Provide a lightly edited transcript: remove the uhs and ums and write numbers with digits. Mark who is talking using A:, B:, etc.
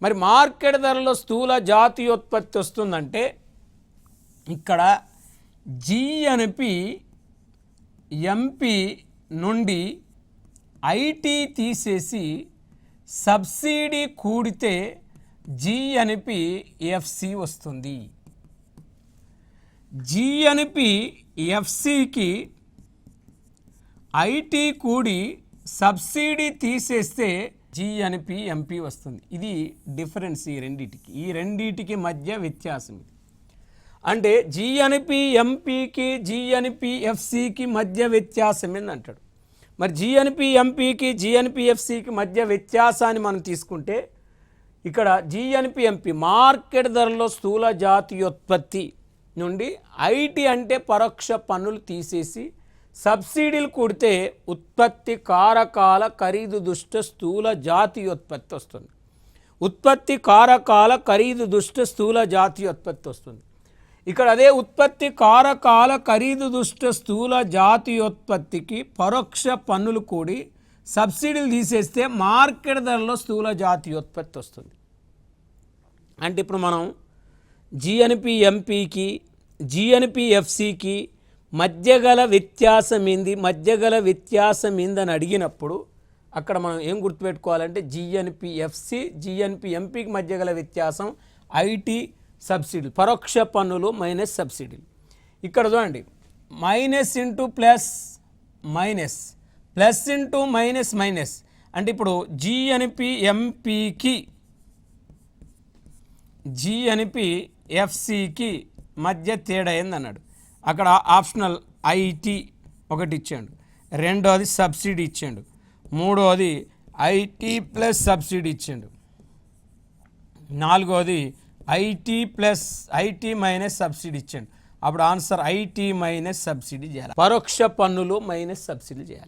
A: మరి మార్కెట్ ధరలో స్థూల జాతీయోత్పత్తి వస్తుందంటే ఇక్కడ జిఎన్పి ఎంపీ నుండి ఐటీ తీసేసి సబ్సిడీ కూడితే జిఎన్పి ఎఫ్సి వస్తుంది. జిఎన్పి ఎఫ్సికి ఐటీ కూడి సబ్సిడీ తీసేస్తే జిఎన్పి ఎంపీ వస్తుంది. ఇది డిఫరెన్స్ ఈ రెండిటికి మధ్య వ్యత్యాసం. ఇది అంటే జిఎన్పి ఎంపీకి జిఎన్పి ఎఫ్సికి మధ్య వ్యత్యాసం ఏందంటాడు. మరి జిఎన్పి ఎంపీకి జిఎన్పి ఎఫ్సికి మధ్య వ్యత్యాసాన్ని మనం తీసుకుంటే ఇక్కడ జిఎన్పి ఎంపీ మార్కెట్ ధరలో స్థూల జాతీయోత్పత్తి నుండి ఐటీ అంటే పరోక్ష పన్నులు తీసేసి సబ్సిడీలు కూడితే ఉత్పత్తి కారకాల ఖరీదు దృష్ట్యా స్థూల జాతీయోత్పత్తి వస్తుంది. ఉత్పత్తి కారకాల ఖరీదు దృష్ట్యా స్థూల జాతీయోత్పత్తి వస్తుంది. ఇక్కడ అదే ఉత్పత్తి కారకాల ఖరీదు దృష్ట్యా స్థూల జాతీయోత్పత్తికి పరోక్ష పన్నులు కూడి సబ్సిడీలు తీసేస్తే మార్కెట్ ధరలో స్థూల జాతీయోత్పత్తి వస్తుంది. అంటే ఇప్పుడు మనం జిఎన్పి ఎంపీకి జిఎన్పి ఎఫ్సికి మధ్య గల వ్యత్యాసం ఏందని అడిగినప్పుడు అక్కడ మనం ఏం గుర్తుపెట్టుకోవాలంటే జిఎన్పి ఎఫ్సి జిఎన్పి ఎంపీకి మధ్య గల వ్యత్యాసం ఐటీ సబ్సిడీలు, పరోక్ష పన్నులు మైనస్ సబ్సిడీలు. ఇక్కడ చూడండి, minus into plus minus, plus into minus minus. అంటే ఇప్పుడు జిఎన్పి ఎంపీకి జిఎన్పి ఎఫ్సికి మధ్య తేడా ఏందన్నాడు. అక్కడ ఆప్షనల్ ఐటీ ఒకటి ఇచ్చాడు, రెండోది సబ్సిడీ ఇచ్చాడు, మూడోది ఐటీ ప్లస్ సబ్సిడీ ఇచ్చాడు, నాలుగోది ఐటీ మైనస్ సబ్సిడీ ఇచ్చాడు. అప్పుడు ఆన్సర్ ఐటీ మైనస్ సబ్సిడీ చేయాలి. పరోక్ష పన్నులు మైనస్ సబ్సిడీ చేయాలి.